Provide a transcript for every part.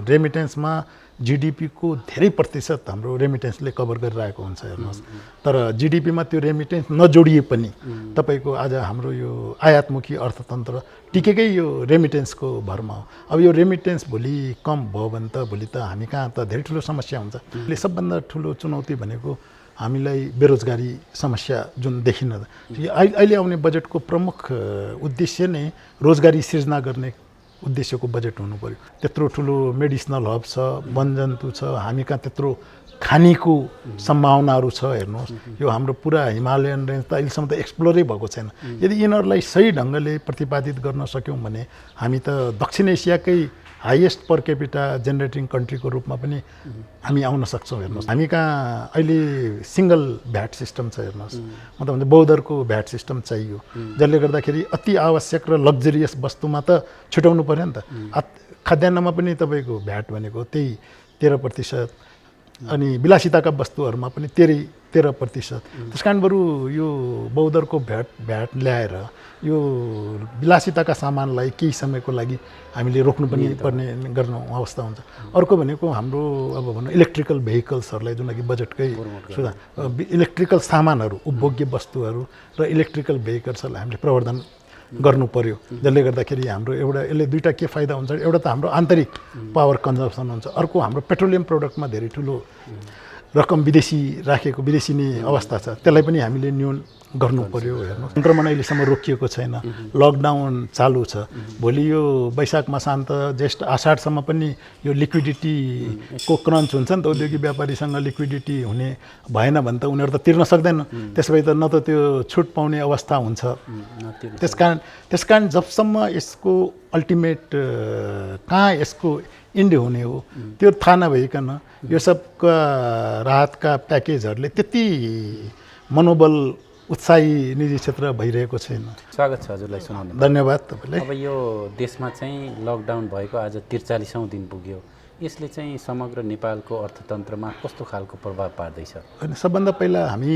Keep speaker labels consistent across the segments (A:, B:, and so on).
A: रेमिटेन्समा जीडीपीको धेरै प्रतिशत हाम्रो रेमिटेन्सले कभर गरिरहेको हुन्छ हेर्नुहोस्। तर जीडीपीमा त्यो रेमिटेन्स नजोडिए पनि तपाईँको आज हाम्रो यो आयातमुखी अर्थतन्त्र टिकेकै यो रेमिटेन्सको भरमा हो। अब यो रेमिटेन्स भोलि कम भयो भने त भोलि त हामी कहाँ त धेरै ठुलो समस्या हुन्छ। यसले सबभन्दा ठुलो चुनौती भनेको हामीलाई बेरोजगारी समस्या जुन देखिन अहिले आउने बजेटको प्रमुख उद्देश्य नै रोजगारी सिर्जना गर्ने उद्देश्यको बजेट हुनु पर्यो। त्यत्रो ठुलो मेडिसिनल हब छ, वनजन्तु छ, हामी कहाँ त्यत्रो खानीको सम्भावनाहरू छ हेर्नुहोस्। यो हाम्रो पुरा हिमालयन रेन्ज त अहिलेसम्म त एक्सप्लोरै भएको छैन। यदि यिनीहरूलाई सही ढङ्गले प्रतिपादित गर्न सक्यौँ भने हामी त दक्षिण एसियाकै हाइएस्ट पर क्यापिटा जेनेरेटिङ कन्ट्रीको रूपमा पनि हामी आउन सक्छौँ हेर्नुहोस्। हामी कहाँ अहिले सिङ्गल भ्याट सिस्टम छ हेर्नुहोस्। मतलब भने बौद्धरको भ्याट सिस्टम चाहियो, जसले गर्दाखेरि अति आवश्यक र लग्जरियस वस्तुमा त छुट्याउनु पऱ्यो नि त। खाद्यान्नमा पनि तपाईँको भ्याट भनेको त्यही 13%, अनि विलासिताका वस्तुहरूमा पनि 13%। त्यस कारण बरु यो बौद्धरको भ्याट ल्याएर यो विलासिताका सामानलाई केही समयको लागि हामीले रोक्नु पनि पर्ने गर्नु अवस्था हुन्छ। अर्को भनेको हाम्रो अब भनौँ इलेक्ट्रिकल भेहिकल्सहरूलाई, जुन कि बजेटकै सुझाव, इलेक्ट्रिकल सामानहरू, उपभोग्य वस्तुहरू र इलेक्ट्रिकल भेहिकल्सहरूलाई हामीले प्रवर्धन गर्नु पर्यो। जसले गर्दाखेरि हाम्रो यसले दुईवटा के फाइदा हुन्छ, एउटा त हाम्रो आन्तरिक पावर कन्जम्सन हुन्छ, अर्को हाम्रो पेट्रोलियम प्रोडक्टमा धेरै ठुलो रकम विदेशी नै अवस्था छ, त्यसलाई पनि हामीले न्यून गर्नु पर्यो हेर्नु। सङ्क्रमण अहिलेसम्म रोकिएको छैन, लकडाउन चालु छ। भोलि यो वैशाख मसान्त ज्येष्ठ आषाढसम्म पनि यो लिक्विडिटीको क्रन्च हुन्छ नि त। औद्योगिक व्यापारीसँग लिक्विडिटी हुने भएन भने त उनीहरू त तिर्न सक्दैन। त्यसै त न त त्यो छुट पाउने अवस्था हुन्छ। त्यसकारण जबसम्म यसको अल्टिमेट कहाँ यसको इन्ड हुने हो त्यो थाहा नभइकन यो सबका राहतका प्याकेजहरूले त्यति मनोबल उत्साही निजी क्षेत्र भइरहेको छैन।
B: स्वागत छ हजुरलाई सुनाउनु।
A: धन्यवाद तपाईँलाई।
B: अब यो देशमा चाहिँ लकडाउन भएको आज 43औं दिन पुग्यो। यसले चाहिँ समग्र नेपालको अर्थतन्त्रमा कस्तो खालको प्रभाव पार्दैछ?
A: अनि सबभन्दा पहिला हामी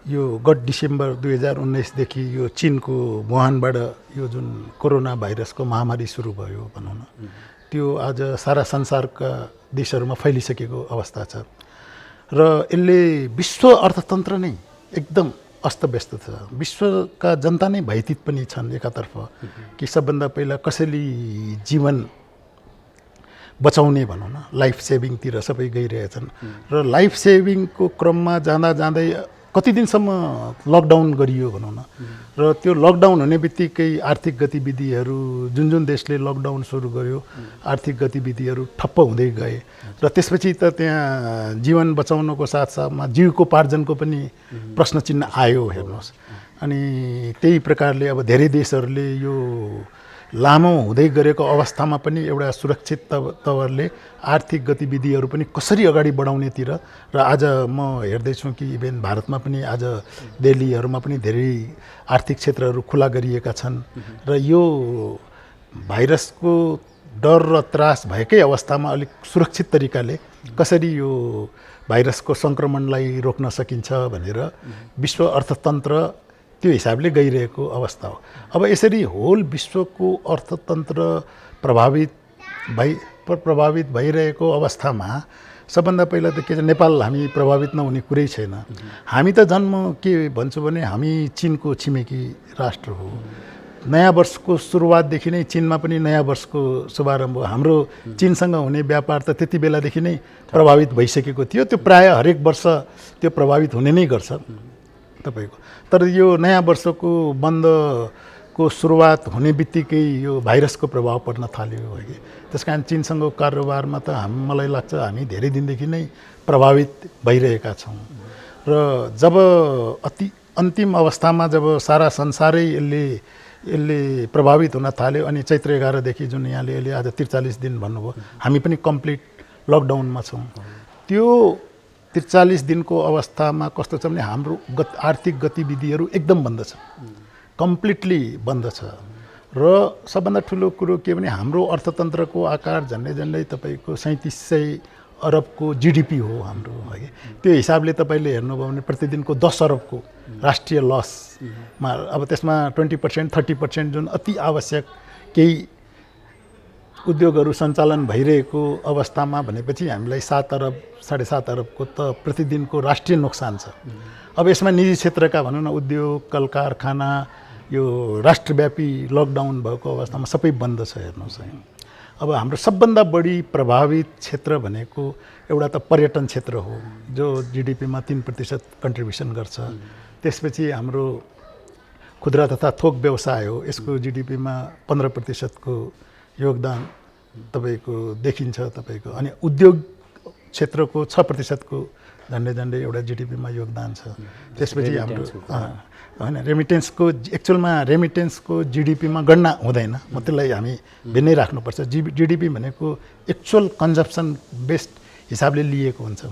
A: यो गत डिसेम्बर 2019देखि यो चीनको वुहानबाट यो जुन कोरोना भाइरसको महामारी सुरु भयो भनौँ न, त्यो आज सारा संसारका देशहरूमा फैलिसकेको अवस्था छ र यसले विश्व अर्थतन्त्र नै एकदम अस्तव्यस्त छ। विश्वका जनता नै भयभीत पनि छन् एकातर्फ कि सबभन्दा पहिला कसैले जीवन बचाउने भनौँ न, लाइफ सेभिङतिर सबै गइरहेछन् र लाइफ सेभिङको क्रममा जाँदै कति दिनसम्म लकडाउन गरियो भनौँ न, र त्यो लकडाउन हुने बित्तिकै आर्थिक गतिविधिहरू जुन देशले लकडाउन सुरु गर्यो आर्थिक गतिविधिहरू ठप्प हुँदै गए र त्यसपछि त त्यहाँ जीवन बचाउनको साथसाथमा जीविकोपार्जनको पनि प्रश्न चिन्ह आयो हेर्नुहोस्। अनि त्यही प्रकारले अब धेरै देशहरूले यो लामो हुँदै गरेको अवस्थामा पनि एउटा सुरक्षित तवरले आर्थिक गतिविधिहरू पनि कसरी अगाडि बढाउनेतिर, र आज म हेर्दैछु कि इभेन भारतमा पनि आज दिल्लीहरूमा पनि धेरै आर्थिक क्षेत्रहरू खुला गरिएका छन् र यो भाइरसको डर र त्रास भएकै अवस्थामा अलिक सुरक्षित तरिकाले कसरी यो भाइरसको सङ्क्रमणलाई रोक्न सकिन्छ भनेर विश्व अर्थतन्त्र त्यो हिसाबले गइरहेको अवस्था हो। अब यसरी होल विश्वको अर्थतन्त्र प्रभावित भइरहेको अवस्थामा सबभन्दा पहिला त के छ, नेपाल हामी प्रभावित नहुने कुरै छैन। हामी त जन्म के भन्छु भने हामी चीनको छिमेकी राष्ट्र हो। नयाँ वर्षको सुरुवातदेखि नै चीनमा पनि नयाँ वर्षको शुभारम्भ, हाम्रो चीनसँग हुने व्यापार त त्यति बेलादेखि नै प्रभावित भइसकेको थियो। त्यो प्रायः हरेक वर्ष त्यो प्रभावित हुने नै गर्छ तपाईँको। तर यो नयाँ वर्षको बन्दको सुरुवात हुने बित्तिकै यो भाइरसको प्रभाव पर्न थाल्यो हो कि। त्यस कारण चीनसँगको कारोबारमा त मलाई लाग्छ हामी धेरै दिनदेखि नै प्रभावित भइरहेका छौँ। र जब अति अन्तिम अवस्थामा जब सारा संसारै यसले प्रभावित हुन थाल्यो अनि चैत्र 11देखि जुन यहाँले आज 43 दिन भन्नुभयो, हामी पनि कम्प्लिट लकडाउनमा छौँ। त्यो 43 दिनको अवस्थामा कस्तो छ भने हाम्रो आर्थिक गतिविधिहरू एकदम बन्द छ, कम्प्लिटली बन्द छ। र सबभन्दा ठुलो कुरो के भने हाम्रो अर्थतन्त्रको आकार झन्डै तपाईँको 3700 अरबको जीडीपी हो हाम्रो है। त्यो हिसाबले तपाईँले हेर्नुभयो भने प्रतिदिनको 10 अरबको राष्ट्रिय लसमा, अब त्यसमा 20% 30% जुन अति आवश्यक केही उद्योगहरू सञ्चालन भइरहेको अवस्थामा भनेपछि हामीलाई 7 अरब 7.5 अरबको त प्रतिदिनको राष्ट्रिय नोक्सान छ। अब यसमा निजी क्षेत्रका भनौँ न उद्योग कल कारखाना यो राष्ट्रव्यापी लकडाउन भएको अवस्थामा सबै बन्द छ। हेर्नुहोस् है, अब हाम्रो सबभन्दा बढी प्रभावित क्षेत्र भनेको एउटा त पर्यटन क्षेत्र हो जो जिडिपीमा 3% कन्ट्रिब्युसन गर्छ। त्यसपछि हाम्रो खुद्रा तथा थोक व्यवसाय हो, यसको जिडिपीमा 15% को योगदान तपाईँको देखिन्छ तपाईँको। अनि उद्योग क्षेत्रको 6% को झन्डै एउटा जिडिपीमा योगदान छ। त्यसपछि हाम्रो होइन रेमिटेन्सको एक्चुअलमा रेमिटेन्सको जिडिपीमा गणना हुँदैन, म त्यसलाई हामी भिन्नै राख्नुपर्छ। जिडिपी भनेको एक्चुअल कन्जप्सन बेस्ड हिसाबले लिएको हुन्छ।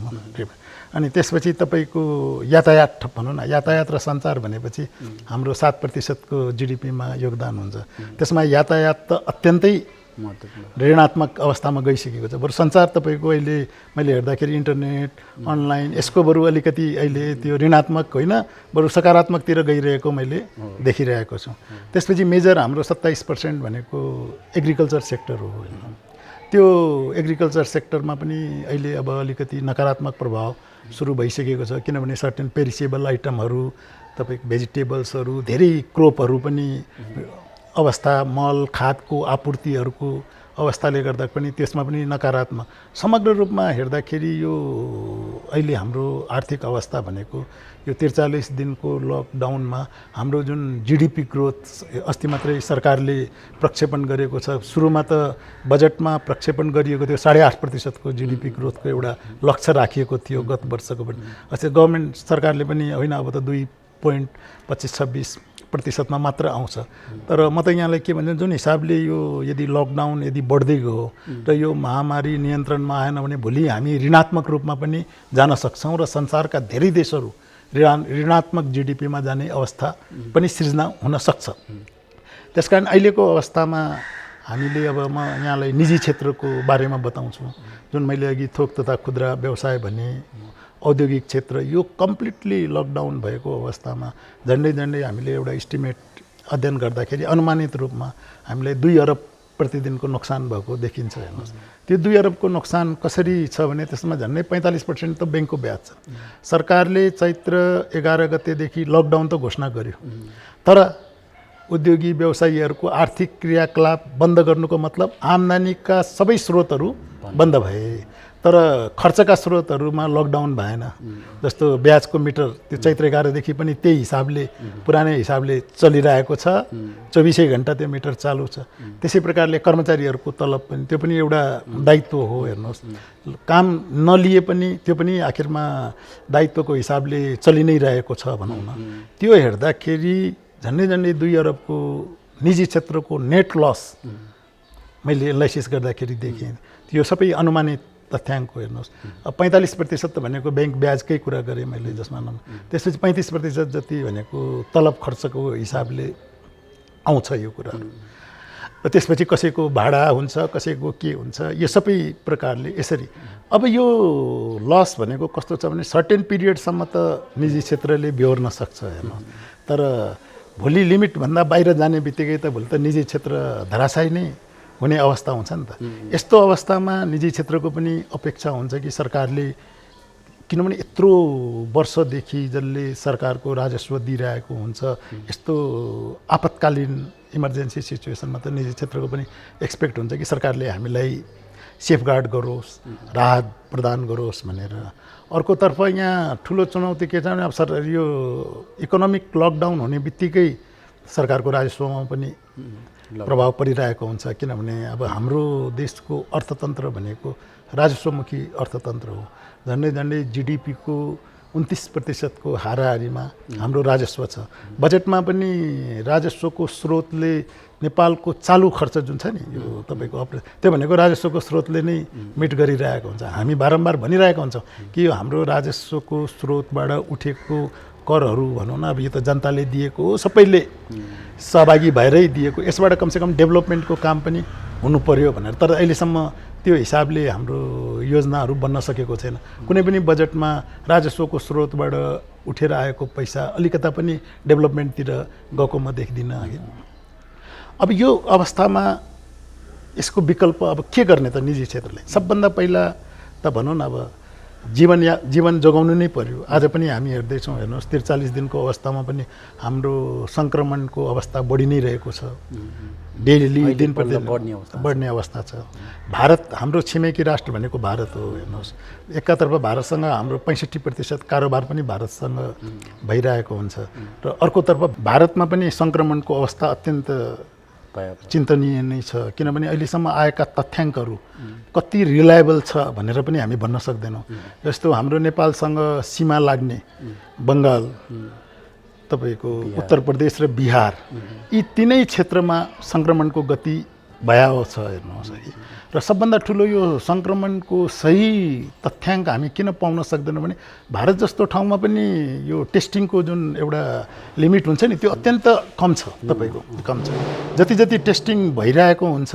A: अनि त्यसपछि तपाईँको यातायात भनौँ न, यातायात र सञ्चार भनेपछि हाम्रो 7% को जिडिपीमा योगदान हुन्छ। त्यसमा यातायात त अत्यन्तै ऋणात्मक अवस्थामा गइसकेको छ। बरु सञ्चार तपाईँको अहिले मैले हेर्दाखेरि इन्टरनेट अनलाइन यसको बरु अलिकति अहिले त्यो ऋणात्मक होइन बरु सकारात्मकतिर गइरहेको मैले देखिरहेको छु। त्यसपछि मेजर हाम्रो 27% भनेको एग्रिकल्चर सेक्टर हो। त्यो एग्रिकल्चर सेक्टरमा पनि अहिले अब अलिकति नकारात्मक प्रभाव सुरु भइसकेको छ, किनभने सर्टेन पेरिसेबल आइटमहरू तपाईँको भेजिटेबल्सहरू धेरै क्रोपहरू पनि अवस्था मल खादको आपूर्तिहरूको अवस्थाले गर्दा पनि त्यसमा पनि नकारात्मक समग्र रूपमा हेर्दाखेरि यो अहिले हाम्रो आर्थिक अवस्था भनेको यो 43 दिनको लकडाउनमा हाम्रो जुन जिडिपी ग्रोथ अस्ति मात्रै सरकारले प्रक्षेपण गरेको छ। सुरुमा त बजेटमा प्रक्षेपण गरिएको थियो 8.5% को जिडिपी ग्रोथको एउटा लक्ष्य राखिएको थियो गत वर्षको पनि। अस्ति गभर्मेन्ट सरकारले पनि होइन अब त 2.25-26% मात्र आउँछ। तर म त यहाँलाई के भन्छ, जुन हिसाबले यो यदि लकडाउन यदि बढ्दै गयो र यो महामारी नियन्त्रणमा आएन भने भोलि हामी ऋणात्मक रूपमा पनि जान सक्छौँ र संसारका धेरै देशहरू ऋणात्मक जिडिपीमा जाने अवस्था पनि सृजना हुन सक्छ। त्यसकारण अहिलेको अवस्थामा हामीले अब म यहाँलाई निजी क्षेत्रको बारेमा बताउँछु। जुन मैले अघि थोक तथा खुद्रा व्यवसाय भने औद्योगिक क्षेत्र यो कम्प्लिटली लकडाउन भएको अवस्थामा झन्डै हामीले एउटा इस्टिमेट अध्ययन गर्दाखेरि अनुमानित रूपमा हामीलाई 2 अरब प्रतिदिनको नोक्सान भएको देखिन्छ। हेर्नुहोस् त्यो 2 अरबको नोक्सान कसरी छ भने त्यसमा झन्डै 45% त ब्याङ्कको ब्याज छ। सरकारले चैत्र 11 गतेदेखि लकडाउन त घोषणा गर्यो, तर उद्योगी व्यवसायीहरूको आर्थिक क्रियाकलाप बन्द गर्नुको मतलब आम्दानीका सबै स्रोतहरू बन्द भए, तर खर्चका स्रोतहरूमा लकडाउन भएन। जस्तो ब्याजको मिटर त्यो चैत्र 11 देखि पनि त्यही हिसाबले पुरानै हिसाबले चलिरहेको छ, 24 घण्टा त्यो मिटर चालु छ। त्यसै प्रकारले कर्मचारीहरूको तलब पनि त्यो पनि एउटा दायित्व हो। हेर्नुहोस् काम नलिए पनि त्यो पनि आखिरमा दायित्वको हिसाबले चलि नै रहेको छ भनौँ न। त्यो हेर्दाखेरि झन्डै 2 अरबको निजी क्षेत्रको नेट लस मैले एनालाइसिस गर्दाखेरि देखेँ। त्यो सबै अनुमानित तथ्याङ्क हेर्नुहोस्। 45% भनेको ब्याङ्क ब्याजकै कुरा गरेँ मैले जसमा त्यसपछि 35% जति भनेको तलब खर्चको हिसाबले आउँछ यो कुराहरू। र त्यसपछि कसैको भाडा हुन्छ कसैको के हुन्छ यो सबै प्रकारले यसरी। अब यो लस भनेको कस्तो छ भने सर्टेन पिरियडसम्म त निजी क्षेत्रले बेहोर्न सक्छ हेर्नुहोस्, तर भोलि लिमिटभन्दा बाहिर जाने बित्तिकै त भोलि त निजी क्षेत्र धराशायी नै हुने अवस्था हुन्छ नि त। यस्तो अवस्थामा निजी क्षेत्रको पनि अपेक्षा हुन्छ कि सरकारले, किनभने यत्रो वर्षदेखि जसले सरकारको राजस्व दिइरहेको हुन्छ, यस्तो आपतकालीन इमर्जेन्सी सिचुएसनमा त निजी क्षेत्रको पनि एक्सपेक्ट हुन्छ कि सरकारले हामीलाई सेफगार्ड गरोस्, राहत प्रदान गरोस् भनेर। अर्कोतर्फ यहाँ ठुलो चुनौती के छ भने अब यो इकोनोमिक लकडाउन हुने बित्तिकै सरकारको राजस्वमा पनि प्रभाव परिरहेको हुन्छ, किनभने अब हाम्रो देशको अर्थतन्त्र भनेको राजस्वमुखी अर्थतन्त्र हो। झन्डै जिडिपीको 29% को हाराहारीमा हाम्रो राजस्व छ। बजेटमा पनि राजस्वको स्रोतले नेपालको चालु खर्च जुन छ नि यो तपाईँको त्यो भनेको राजस्वको स्रोतले नै मिट गरिरहेको हुन्छ। हामी बारम्बार भनिरहेका हुन्छौँ कि यो हाम्रो राजस्वको स्रोतबाट उठेको करहरू भनौँ न, अब यो त जनताले दिएको हो, सबैले सहभागी भएरै दिएको, यसबाट कमसेकम डेभलपमेन्टको काम पनि हुनु पर्यो भनेर। तर अहिलेसम्म त्यो हिसाबले हाम्रो योजनाहरू बन्न सकेको छैन। कुनै पनि बजेटमा राजस्वको स्रोतबाट उठेर आएको पैसा अलिकता पनि डेभलपमेन्टतिर गएको म देख्दिनँ। अब यो अवस्थामा यसको विकल्प अब के गर्ने त निजी क्षेत्रले? सबभन्दा पहिला त भनौँ न, अब जीवन जोगाउनु नै पर्यो। आज पनि हामी हेर्दैछौँ, हेर्नुहोस् 43 दिनको अवस्थामा पनि हाम्रो सङ्क्रमणको अवस्था बढी नै रहेको छ। डेली दिन प्रतिदिन बढ्ने अवस्था छ। भारत हाम्रो छिमेकी राष्ट्र भनेको भारत हो। हेर्नुहोस्, एकातर्फ भारतसँग हाम्रो 65% कारोबार पनि भारतसँग भइरहेको हुन्छ र अर्कोतर्फ भारतमा पनि सङ्क्रमणको अवस्था अत्यन्त चिन्तनीय नै छ। किनभने अहिलेसम्म आएका तथ्याङ्कहरू कति रिलायबल छ भनेर पनि हामी भन्न सक्दैनौँ। जस्तो हाम्रो नेपालसँग सीमा लाग्ने बङ्गाल, तपाईँको उत्तर प्रदेश र बिहार, यी तिनै क्षेत्रमा सङ्क्रमणको गति भयावह छ। हेर्नुहोस् है, र सबभन्दा ठुलो यो सङ्क्रमणको सही तथ्याङ्क हामी किन पाउन सक्दैनौँ भने भारत जस्तो ठाउँमा पनि यो टेस्टिङको जुन एउटा लिमिट हुन्छ नि, त्यो अत्यन्त कम छ। तपाईँको कम छ। जति जति टेस्टिङ भइरहेको हुन्छ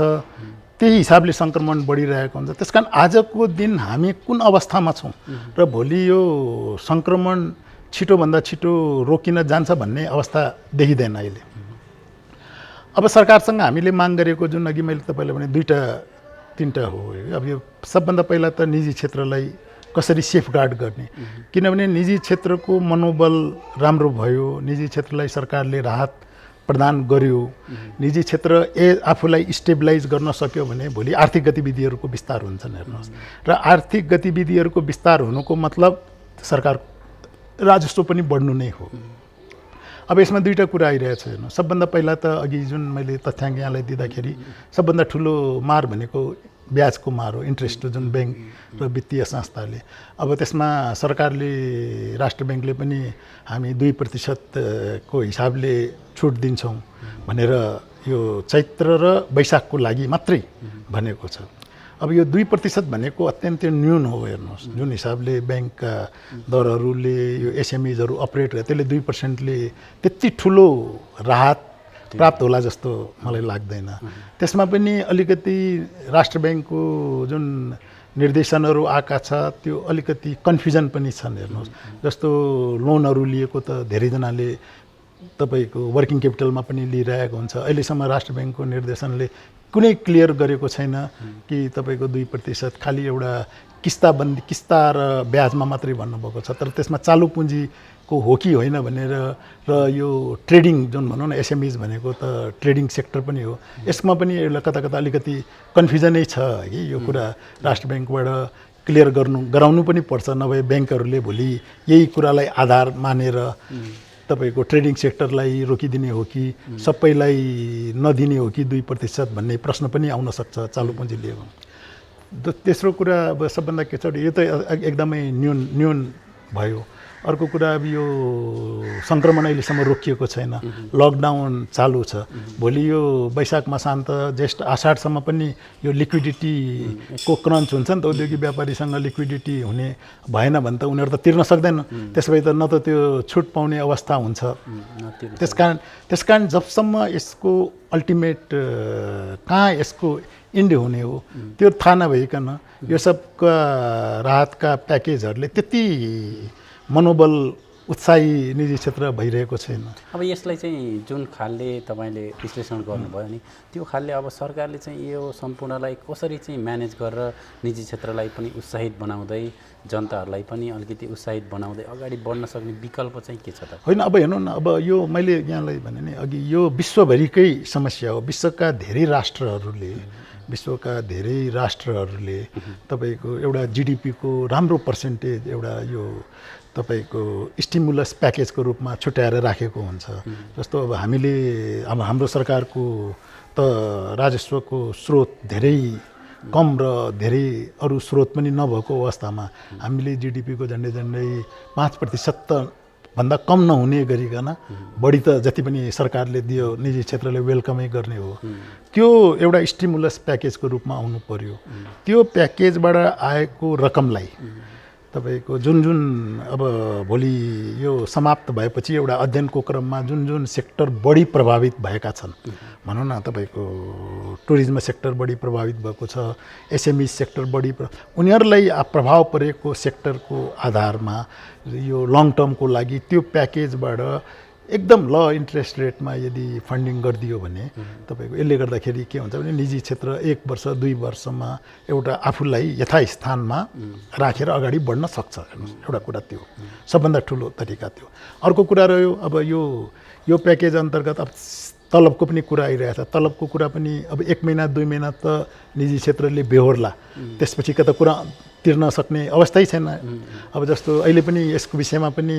A: त्यही हिसाबले सङ्क्रमण बढिरहेको हुन्छ। त्यस कारण आजको दिन हामी कुन अवस्थामा छौँ र भोलि यो सङ्क्रमण छिटोभन्दा छिटो रोकिन जान्छ भन्ने अवस्था देखिँदैन अहिले। अब सरकारसँग हामीले माग गरेको जुन अघि मैले तपाईँलाई भने 2-3टा हो। अब यो सबभन्दा पहिला त निजी क्षेत्रलाई कसरी सेफगार्ड गर्ने, किनभने निजी क्षेत्रको मनोबल राम्रो भयो, निजी क्षेत्रलाई सरकारले राहत प्रदान गर्यो, निजी क्षेत्र आफूलाई स्टेबलाइज गर्न सक्यो भने भोलि आर्थिक गतिविधिहरूको विस्तार हुन्छन्। हेर्नुहोस्, र आर्थिक गतिविधिहरूको विस्तार हुनुको मतलब सरकार राजस्व पनि बढ्नु नै हो। अब यसमा 2टा कुरा आइरहेछ। हेर्नु, सबभन्दा पहिला त अघि जुन मैले तथ्याङ्क यहाँलाई दिँदाखेरि सबभन्दा ठुलो मार भनेको ब्याजको मार हो, इन्ट्रेस्ट जुन ब्याङ्क र वित्तीय संस्थाले। अब त्यसमा सरकारले, राष्ट्र ब्याङ्कले पनि हामी 2% को हिसाबले छुट दिन्छौँ भनेर यो चैत्र र वैशाखको लागि मात्रै भनेको छ। अब यो 2% भनेको अत्यन्त न्यून हो। हेर्नुहोस्, जुन हिसाबले ब्याङ्कका दरहरूले यो एसएमइजहरू अपरेट गर्छ, त्यसले 2%ले त्यति ठुलो राहत प्राप्त होला जस्तो मलाई लाग्दैन। त्यसमा पनि अलिकति राष्ट्र ब्याङ्कको जुन निर्देशनहरू आएका छ त्यो अलिकति कन्फ्युजन पनि छन्। हेर्नुहोस्, जस्तो लोनहरू लिएको त धेरैजनाले तपाईँको वर्किङ क्यापिटलमा पनि लिइरहेको हुन्छ। अहिलेसम्म राष्ट्र ब्याङ्कको निर्देशनले कुनै क्लियर गरेको छैन कि तपाईँको 2% खालि एउटा किस्ता र ब्याजमा मात्रै भन्नुभएको छ। तर त्यसमा चालु पुँजीको हो कि होइन भनेर, र यो ट्रेडिङ जुन भनौँ न एसएमइज भनेको त ट्रेडिङ सेक्टर पनि हो, यसमा पनि एउटा कता कता अलिकति कन्फ्युजनै छ कि यो कुरा राष्ट्र ब्याङ्कबाट क्लियर गराउनु पनि पर्छ। नभए ब्याङ्कहरूले भोलि यही कुरालाई आधार मानेर तपाईँको ट्रेडिङ सेक्टरलाई रोकिदिने हो कि सबैलाई नदिने हो कि 2% भन्ने प्रश्न पनि आउन सक्छ चालु पुँजी लिएको। तेस्रो कुरा अब सबभन्दा के छ, यो त एकदमै न्यून भयो। अर्को कुरा, अब यो सङ्क्रमण अहिलेसम्म रोकिएको छैन, लकडाउन चालु छ। भोलि यो वैशाख मसान्त जेष्ठ आषाढसम्म पनि यो लिक्विडिटीको क्रन्च हुन्छ नि त। औद्योगिक व्यापारीसँग लिक्विडिटी हुने भएन भने त उनीहरू त तिर्न सक्दैन। त्यसो भए त न त त्यो छुट पाउने अवस्था हुन्छ। त्यसकारण जबसम्म यसको अल्टिमेट कहाँ यसको इन्ड हुने हो त्यो थाहा नभइकन यो सबका राहतका प्याकेजहरूले त्यति मनोबल उत्साही निजी क्षेत्र भइरहेको छैन।
B: अब यसलाई चाहिँ जुन खालले तपाईँले विश्लेषण गर्नुभयो नि, त्यो खालले अब सरकारले चाहिँ यो सम्पूर्णलाई कसरी चाहिँ म्यानेज गरेर निजी क्षेत्रलाई पनि उत्साहित बनाउँदै, जनताहरूलाई पनि अलिकति उत्साहित बनाउँदै अगाडि बढ्न सक्ने विकल्प चाहिँ के छ त?
A: होइन, अब हेर्नु न, अब यो मैले यहाँलाई भने नि अघि, यो विश्वभरिकै समस्या हो। विश्वका धेरै राष्ट्रहरूले तपाईँको एउटा जिडिपीको राम्रो पर्सेन्टेज एउटा यो तपाईँको स्टिमुलस प्याकेजको रूपमा छुट्याएर राखेको हुन्छ। जस्तो अब हाम्रो सरकारको त राजस्वको स्रोत धेरै कम र धेरै अरू स्रोत पनि नभएको अवस्थामा हामीले जिडिपीको झन्डै 5% भन्दा कम नहुने गरिकन बढी त जति पनि सरकारले दियो निजी क्षेत्रले वेलकमै गर्ने हो। त्यो एउटा स्टिमुलस प्याकेजको रूपमा आउनु पर्यो। त्यो प्याकेजबाट आएको रकमलाई तपाईँको जुन अब भोलि यो समाप्त भएपछि एउटा अध्ययनको क्रममा जुन सेक्टर बढी प्रभावित भएका छन्, भनौँ न तपाईँको टुरिज्म सेक्टर बढी प्रभावित भएको छ, एसएमई सेक्टर बढी उनीहरूलाई प्रभाव परेको सेक्टरको आधारमा यो लङ टर्मको लागि त्यो प्याकेजबाट एकदम ल इन्ट्रेस्ट रेटमा यदि फन्डिङ गरिदियो भने तपाईँको यसले गर्दाखेरि के हुन्छ भने निजी क्षेत्र 1 वर्ष 2 वर्षमा एउटा आफूलाई यथास्थानमा राखेर अगाडि बढ्न सक्छ। हेर्नुहोस्, एउटा कुरा त्यो सबभन्दा ठुलो तरिका त्यो। अर्को कुरा रह्यो अब यो प्याकेज अन्तर्गत अब तलबको पनि कुरा आइरहेछ। तलबको कुरा पनि अब 1 महिना 2 महिना त निजी क्षेत्रले बेहोर्ला, त्यसपछि त कुरा तिर्न सक्ने अवस्थै छैन। अब जस्तो अहिले पनि यसको विषयमा पनि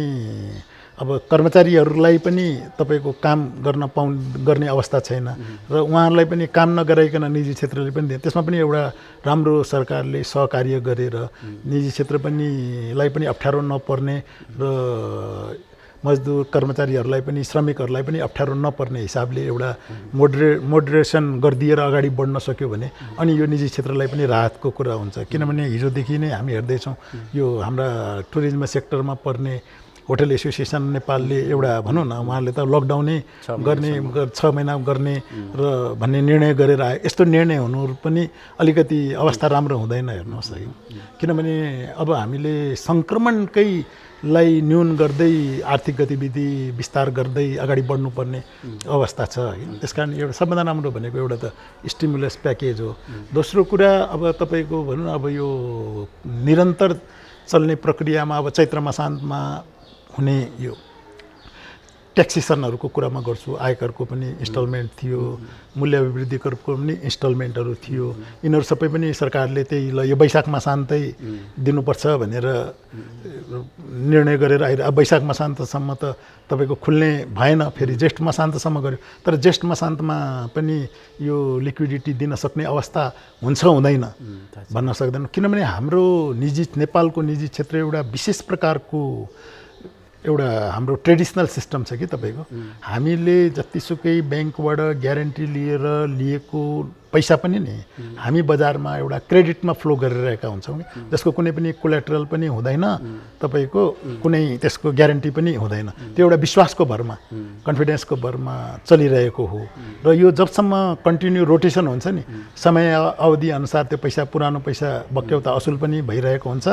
A: अब कर्मचारीहरूलाई पनि तपाईँको काम गर्ने अवस्था छैन र उहाँहरूलाई पनि काम नगराइकन निजी क्षेत्रले पनि दिए। त्यसमा पनि एउटा राम्रो सरकारले सहकार्य गरेर निजी क्षेत्र लाई पनि अप्ठ्यारो नपर्ने र मजदुर कर्मचारीहरूलाई पनि श्रमिकहरूलाई पनि अप्ठ्यारो नपर्ने हिसाबले एउटा मोडरेसन गरिदिएर अगाडि बढ्न सक्यो भने अनि यो निजी क्षेत्रलाई पनि राहतको कुरा हुन्छ। किनभने हिजोदेखि नै हामी हेर्दैछौँ यो हाम्रा टुरिज्म सेक्टरमा पर्ने होटल एसोसिएसन नेपालले एउटा भनौँ न उहाँले त लकडाउनै गर्ने 6 महिना गर्ने र भन्ने निर्णय गरेर आयो। यस्तो निर्णय हुनु पनि अलिकति अवस्था राम्रो हुँदैन। हेर्नुहोस् है, किनभने अब हामीले सङ्क्रमणकैलाई न्यून गर्दै आर्थिक गतिविधि विस्तार गर्दै अगाडि बढ्नुपर्ने अवस्था छ है। त्यसकारण एउटा सबभन्दा राम्रो भनेको एउटा त स्टिमुलस प्याकेज हो। दोस्रो कुरा अब तपाईँको भनौँ न अब यो निरन्तर चल्ने प्रक्रियामा अब चैत्र मसान्तमा हुने यो ट्याक्सेसनहरूको कुरामा गर्छु। आयकरको पनि इन्स्टलमेन्ट थियो, मूल्य अभिवृद्धि करको पनि इन्स्टलमेन्टहरू थियो। यिनीहरू सबै पनि सरकारले त्यही ल यो वैशाख मसान्तै दिनुपर्छ भनेर निर्णय गरेर अब वैशाख मसान्तसम्म त तपाईँको खुल्ने भएन, फेरि ज्येष्ठ मसान्तसम्म गर्यो। तर ज्येष्ठ मसान्तमा पनि यो लिक्विडिटी दिन सक्ने अवस्था हुन्छ हुँदैन भन्न सक्दैन। किनभने हाम्रो नेपालको निजी क्षेत्र एउटा विशेष प्रकारको एउटा हाम्रो ट्रेडिसनल सिस्टम छ कि तपाईँको हामीले जतिसुकै ब्याङ्कबाट ग्यारेन्टी लिएको पैसा पनि नि हामी बजारमा एउटा क्रेडिटमा फ्लो गरिरहेका हुन्छौँ कि जसको कुनै पनि कोलेटरल पनि हुँदैन, तपाईँको कुनै त्यसको ग्यारेन्टी पनि हुँदैन। त्यो एउटा विश्वासको भरमा कन्फिडेन्सको भरमा चलिरहेको हो र यो जबसम्म कन्टिन्यू रोटेसन हुन्छ नि समय अवधि अनुसार त्यो पैसा पुरानो पैसा बक्यौता असुल पनि भइरहेको हुन्छ,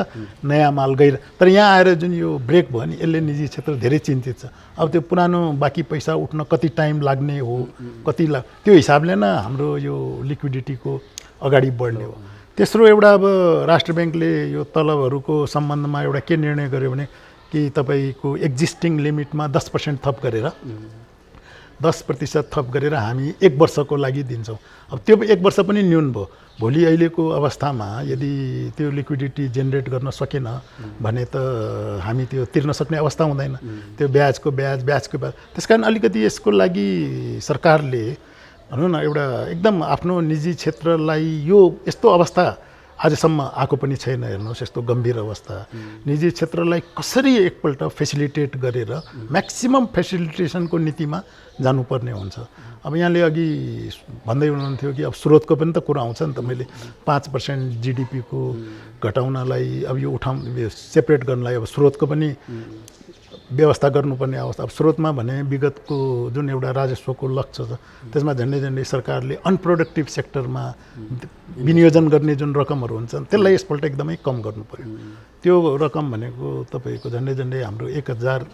A: नयाँ माल तर यहाँ आएर जुन यो ब्रेक भयो नि यसले निजी क्षेत्र धेरै चिन्तित छ। अब त्यो पुरानो बाँकी पैसा उठ्न कति टाइम लाग्ने हो त्यो हिसाबले नै हाम्रो यो लिक्विडिटीको अगाडि बढ्ने हो। तेस्रो एउटा अब राष्ट्र ब्याङ्कले यो तलबहरूको सम्बन्धमा एउटा के निर्णय गर्यो भने कि तपाईँको एक्जिस्टिङ लिमिटमा 10% थप गरेर 10% थप गरेर हामी 1 वर्षको लागि दिन्छौँ। अब त्यो 1 वर्ष पनि न्यून भयो। भोलि अहिलेको अवस्थामा यदि त्यो लिक्विडिटी जेनेरेट गर्न सकेन भने त हामी त्यो तिर्न सक्ने अवस्था हुँदैन। त्यो ब्याजको ब्याज त्यस कारण अलिकति यसको लागि सरकारले भनौँ न एउटा एकदम आफ्नो निजी क्षेत्रलाई यो यस्तो अवस्था आजसम्म आएको पनि छैन। हेर्नुहोस्, यस्तो गम्भीर अवस्था निजी क्षेत्रलाई कसरी एकपल्ट फेसिलिटेट गरेर म्याक्सिमम फेसिलिटेसनको नीतिमा जानुपर्ने हुन्छ। अब यहाँले अघि भन्दै हुनुहुन्थ्यो कि अब स्रोतको पनि त कुरा आउँछ नि त। मैले 5% GDP को घटाउनलाई अब यो सेपरेट गर्नलाई अब स्रोतको पनि व्यवस्था गर्नुपर्ने अवस्था। अब स्रोतमा भने विगतको जुन एउटा राजस्वको लक्ष्य छ त्यसमा झन्डै सरकारले अनप्रोडक्टिभ सेक्टरमा विनियोजन गर्ने जुन रकमहरू हुन्छन् त्यसलाई यसपल्ट एकदमै कम गर्नु पर्यो। त्यो रकम भनेको तपाईँको झन्डै हाम्रो 1000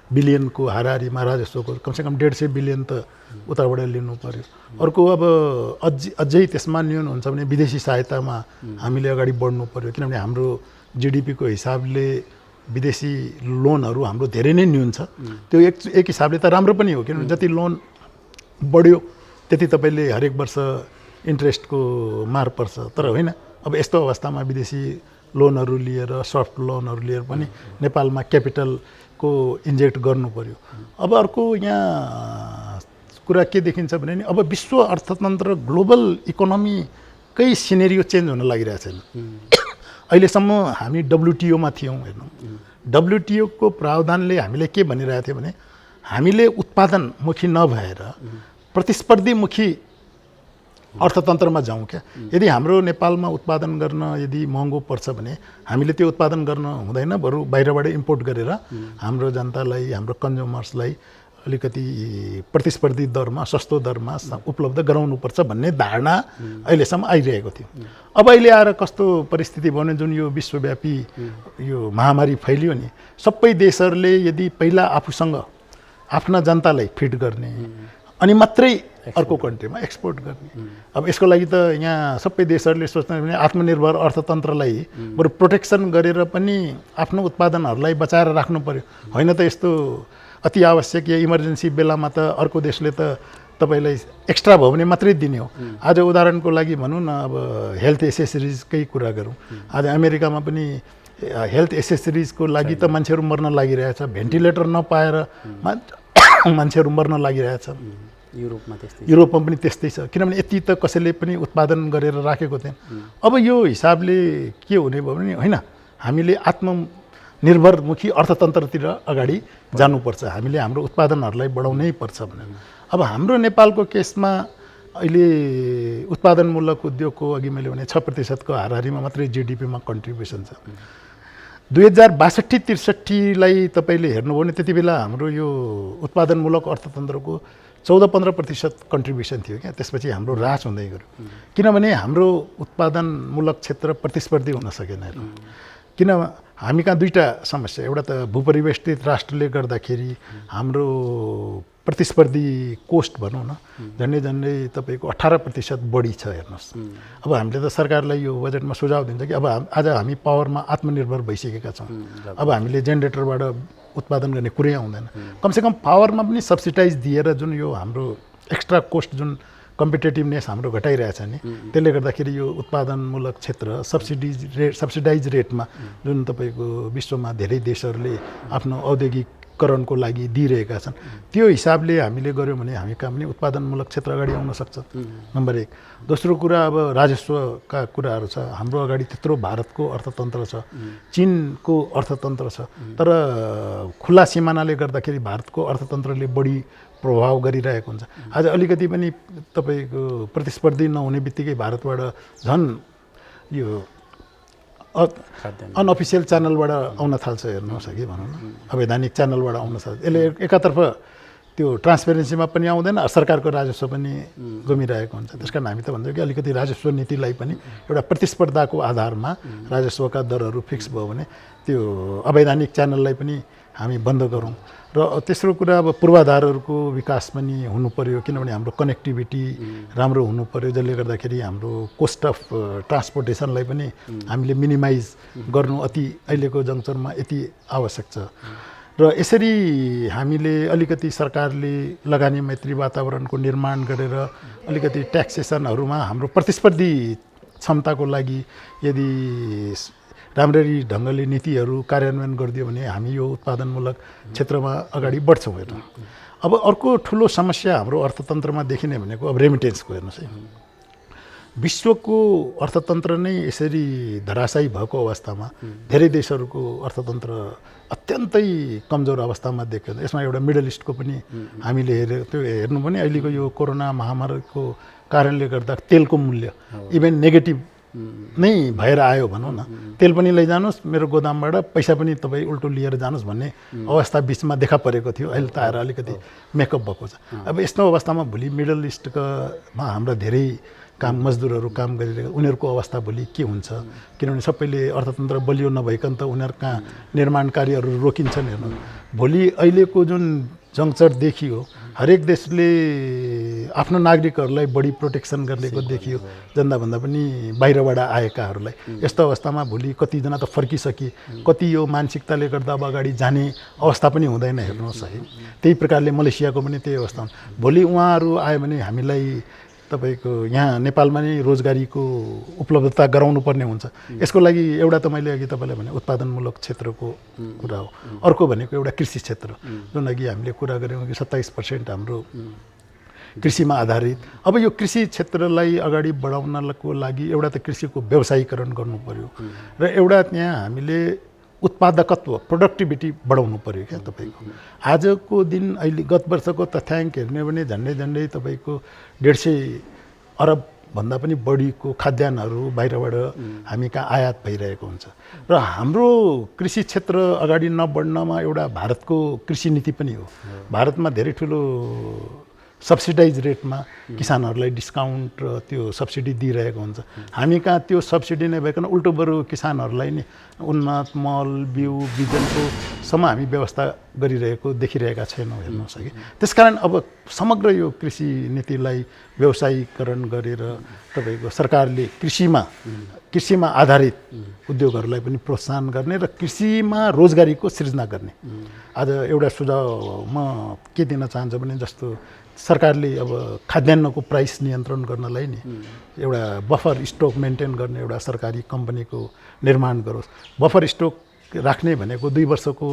A: बिलियनको हाराहारीमा राजस्वको कमसेकम 150 बिलियन त उताबाट लिनु पर्यो। अर्को अब अझै त्यसमा न्यून हुन्छ भने विदेशी सहायतामा हामीले अगाडि बढ्नु पर्यो। किनभने हाम्रो GDP को हिसाबले विदेशी लोनहरू हाम्रो धेरै नै न्यून छ। त्यो एक हिसाबले त राम्रो पनि हो, किनभने जति लोन बढ्यो त्यति तपाईँले हरेक वर्ष इन्ट्रेस्टको मार पर्छ। तर होइन, अब यस्तो अवस्थामा विदेशी लोनहरू लिएर सफ्ट लोनहरू लिएर पनि नेपालमा क्यापिटलको इन्जेक्ट गर्नु पर्यो। अब अर्को यहाँ कुरा के देखिन्छ भने नि अब विश्व अर्थतन्त्र ग्लोबल इकोनोमीकै सिनेरियो चेन्ज हुन लागिरहेको छैन। अहिलेसम्म हामी WTO मा थियौँ। हेर्नु, WTO को प्रावधानले हामीले के भनिरहेको थियो भने हामीले उत्पादनमुखी नभएर प्रतिस्पर्धीमुखी अर्थतन्त्रमा जाउँ क्या। यदि हाम्रो नेपालमा उत्पादन गर्न यदि महँगो पर्छ भने हामीले त्यो उत्पादन गर्न हुँदैन, बरु बाहिरबाट इम्पोर्ट गरेर हाम्रो जनतालाई हाम्रो कन्ज्युमर्सलाई अलिकति प्रतिस्पर्धी दरमा सस्तो दरमा उपलब्ध गराउनुपर्छ भन्ने धारणा अहिलेसम्म आइरहेको थियो। अब अहिले आएर कस्तो परिस्थिति भयो भने जुन यो विश्वव्यापी यो महामारी फैलियो नि, सबै देशहरूले यदि पहिला आफूसँग आफ्ना जनतालाई फिड गर्ने अनि मात्रै अर्को कन्ट्रीमा एक्सपोर्ट गर्ने। अब यसको लागि त यहाँ सबै देशहरूले सोच्ने भने आत्मनिर्भर अर्थतन्त्रलाई बरु प्रोटेक्सन गरेर पनि आफ्नो उत्पादनहरूलाई बचाएर राख्नु पर्यो, होइन त यस्तो अति आवश्यक या इमर्जेन्सी बेलामा त अर्को देशले त तपाईँलाई एक्स्ट्रा भयो भने मात्रै दिने हो। आज उदाहरणको लागि भनौँ न, अब हेल्थ एसेसरिजकै कुरा गरौँ, आज अमेरिकामा पनि हेल्थ एसेसरिजको लागि त मान्छेहरू मर्न लागिरहेछ, भेन्टिलेटर नपाएर मान्छेहरू मर्न लागिरहेछ। युरोपमा पनि त्यस्तै छ, किनभने यति त कसैले पनि उत्पादन गरेर राखेको थिएन। अब यो हिसाबले के हुने भयो भने होइन, हामीले आत्मनिर्भरमुखी अर्थतन्त्रतिर अगाडि जानुपर्छ, हामीले हाम्रो उत्पादनहरूलाई बढाउनै पर्छ भनेर। अब हाम्रो नेपालको केसमा अहिले उत्पादनमूलक उद्योगको अघि मैले भने 6% हाराहारीमा मात्रै जिडिपीमा कन्ट्रिब्युसन छ। 2062-63लाई तपाईँले हेर्नुभयो भने त्यति बेला हाम्रो यो उत्पादनमूलक अर्थतन्त्रको 14-15% कन्ट्रिब्युसन थियो क्या। त्यसपछि हाम्रो ह्रास हुँदै गयो, किनभने हाम्रो उत्पादनमूलक क्षेत्र प्रतिस्पर्धी हुन सकेन। किन हामी कहाँ दुईवटा समस्या, एउटा त भूपरिवेष्टित राष्ट्रले गर्दाखेरि हाम्रो प्रतिस्पर्धी कोस्ट भनौँ न झन्डै झन्डै तपाईँको 18% बढी छ। हेर्नुहोस्, अब हामीले त सरकारलाई यो बजेटमा सुझाव दिन्छ कि अब आज हामी पावरमा आत्मनिर्भर भइसकेका छौँ, अब हामीले जेनेरेटरबाट उत्पादन गर्ने कुरै आउँदैन। कमसेकम पावरमा पनि सब्सिडाइज दिएर जुन यो हाम्रो एक्स्ट्रा कोस्ट जुन कम्पिटेटिभनेस हाम्रो घटाइरहेछ नि, त्यसले गर्दाखेरि यो उत्पादनमूलक क्षेत्र सब्सिडाइज रेटमा जुन तपाईँको विश्वमा धेरै देशहरूले आफ्नो औद्योगिकरणको लागि दिइरहेका छन्, त्यो हिसाबले हामीले गऱ्यौँ भने हामी कहाँ पनि उत्पादनमूलक क्षेत्र अगाडि आउन सक्छ, नम्बर 1। दोस्रो कुरा, अब राजस्वका कुराहरू छ। हाम्रो अगाडि त्यत्रो भारतको अर्थतन्त्र छ, चिनको अर्थतन्त्र छ, तर खुला सिमानाले गर्दाखेरि भारतको अर्थतन्त्रले बढी प्रभाव गरिरहेको हुन्छ। आज अलिकति पनि तपाईँको प्रतिस्पर्धी नहुने बित्तिकै भारतबाट झन् यो अनअफिसियल च्यानलबाट आउन थाल्छ। हेर्नुहोस् कि भनौँ न अवैधानिक च्यानलबाट आउन थाल्छ। यसले एकातर्फ त्यो ट्रान्सपेरेन्सीमा पनि आउँदैन, सरकारको राजस्व पनि गुमिरहेको हुन्छ। त्यस कारण हामी त भन्छौँ कि अलिकति राजस्व नीतिलाई पनि एउटा प्रतिस्पर्धाको आधारमा राजस्वका दरहरू फिक्स भयो भने त्यो अवैधानिक च्यानललाई पनि हामी बन्द गरौँ। र तेस्रो कुरा, अब पूर्वाधारहरूको विकास पनि हुनु पर्यो, किनभने हाम्रो कनेक्टिभिटी राम्रो हुनु पर्यो, जसले गर्दाखेरि हाम्रो कोस्ट अफ ट्रान्सपोर्टेसनलाई पनि हामीले मिनिमाइज गर्नु अति अहिलेको जङ्क्चरमा यति आवश्यक छ। र यसरी हामीले अलिकति सरकारले लगानी मैत्री वातावरणको निर्माण गरेर अलिकति ट्याक्सेसनहरूमा हाम्रो प्रतिस्पर्धी क्षमताको लागि यदि राम्ररी ढङ्गले नीतिहरू कार्यान्वयन गरिदियो भने हामी यो उत्पादनमूलक क्षेत्रमा अगाडि बढ्छौँ। हेर्नु, अब अर्को ठुलो समस्या हाम्रो अर्थतन्त्रमा देखिने भनेको अब रेमिटेन्सको। हेर्नुहोस् है, विश्वको अर्थतन्त्र नै यसरी धराशायी भएको अवस्थामा धेरै देशहरूको अर्थतन्त्र अत्यन्तै कमजोर अवस्थामा देखिन्छ। यसमा एउटा मिडल इस्टको पनि हामीले त्यो हेर्नु भने अहिलेको यो कोरोना महामारीको कारणले गर्दा तेलको मूल्य इभेन नेगेटिभ नै भएर आयो भनौँ न। तेल पनि लैजानुहोस् मेरो गोदामबाट, पैसा पनि तपाईँ उल्टो लिएर जानुहोस् भन्ने अवस्था बिचमा देखा परेको थियो। अहिले त आएर अलिकति मेकअप भएको छ। अब यस्तो अवस्थामा भोलि मिडल इस्टमा हाम्रा धेरै मजदुरहरू काम गरिरहेको, उनीहरूको अवस्था भोलि के हुन्छ? किनभने सबैले अर्थतन्त्र बलियो नभइकन त उनीहरू कहाँ निर्माण कार्यहरू रोकिन्छन्। हेर्नु, भोलि अहिलेको जुन जङ्क्चर देखियो, हरेक देशले आफ्नो नागरिकहरूलाई बढी प्रोटेक्सन गरेको देखियो जनताभन्दा पनि बाहिरबाट आएकाहरूलाई। यस्तो अवस्थामा भोलि कतिजना त फर्किसके, कति यो मानसिकताले गर्दा अब अगाडि जाने अवस्था पनि हुँदैन। हेर्नुहोस् है, त्यही प्रकारले मलेसियाको पनि त्यही अवस्था। भोलि उहाँहरू आयो भने हामीलाई तपाईँको यहाँ नेपालमा नै रोजगारीको उपलब्धता गराउनु पर्ने हुन्छ। यसको लागि एउटा त मैले अघि तपाईँलाई भने उत्पादनमूलक क्षेत्रको कुरा हो। अर्को भनेको एउटा कृषि क्षेत्र, जुन अघि हामीले कुरा गऱ्यौँ कि 27% हाम्रो कृषिमा आधारित। अब यो कृषि क्षेत्रलाई अगाडि बढाउनको लागि एउटा त कृषिको व्यवसायीकरण गर्नु पर्यो र एउटा त्यहाँ हामीले उत्पादकत्व प्रोडक्टिभिटी बढाउनु पर्यो क्या तपाईँको। आजको दिन अहिले गत वर्षको तथ्याङ्क हेर्ने भने झन्डै तपाईँको 150 अरबभन्दा पनि बढीको खाद्यान्नहरू बाहिरबाट हामी कहाँ आयात भइरहेको हुन्छ। र हाम्रो कृषि क्षेत्र अगाडि नबढ्नमा एउटा भारतको कृषि नीति पनि हो। भारतमा धेरै ठुलो सब्सिडाइज रेटमा किसानहरूलाई डिस्काउन्ट र त्यो सब्सिडी दिइरहेको हुन्छ। हामी कहाँ त्यो सब्सिडी नै भइकन उल्टो बरु किसानहरूलाई नि उन्नत मल बिउ बिजनको सम्म हामी व्यवस्था गरिरहेको देखिरहेका छैनौँ हेर्नुहोस् कि। त्यसकारण अब समग्र यो कृषि नीतिलाई व्यवसायीकरण गरेर तपाईँको सरकारले कृषिमा आधारित उद्योगहरूलाई पनि प्रोत्साहन गर्ने र कृषिमा रोजगारीको सृजना गर्ने। आज एउटा सुझाव म के दिन चाहन्छु भने जस्तो सरकारले अब खाद्यान्नको प्राइस नियन्त्रण गर्नलाई नि एउटा बफर स्टक मेन्टेन गर्ने एउटा सरकारी कम्पनीको निर्माण गरोस्। बफर स्टक राख्ने भनेको 2 वर्षको